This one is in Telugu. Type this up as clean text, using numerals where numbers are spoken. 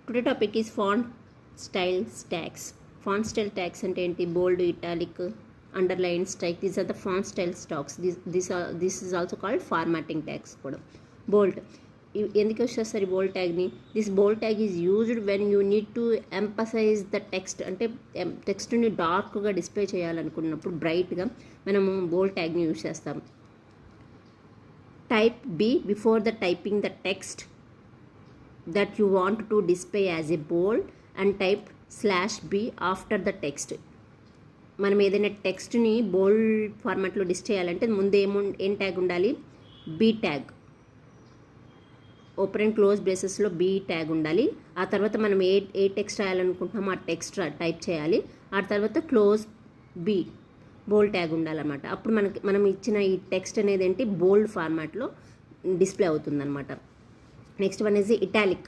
Today topic is font style tags. Font style tags అంటే ఏంటి? Bold, italic, underline, strike, these are the font style stacks. This is also called formatting tags కూడా. బోల్డ్ ఎందుకు యూస్ చేస్తారు ఈ బోల్డ్ ట్యాగ్ని? This bold tag is used when you need to emphasize the text. అంటే టెక్స్ట్ని డార్క్గా డిస్ప్లే చేయాలనుకున్నప్పుడు, బ్రైట్గా మనము బోల్డ్ ట్యాగ్ని యూజ్ చేస్తాం. Type B before the typing the text that you want to display as a bold and type /b after the text. మనం ఏదైనా టెక్స్ట్ని బోల్డ్ ఫార్మాట్లో డిస్ప్లే చేయాలంటే ముందు ఏం ట్యాగ్ ఉండాలి? B tag. Open and close బ్రేసెస్లో బీ ట్యాగ్ ఉండాలి. ఆ తర్వాత మనం ఏ టెక్స్ట్ రాయాలనుకుంటున్నామో ఆ టెక్స్ట్ టైప్ చేయాలి. ఆ తర్వాత క్లోజ్ బీ బోల్డ్ ట్యాగ్ ఉండాలన్నమాట. అప్పుడు మనం ఇచ్చిన ఈ టెక్స్ట్ అనేది ఏంటి? బోల్డ్ ఫార్మాట్లో డిస్ప్లే అవుతుందన్నమాట. Next one is italic.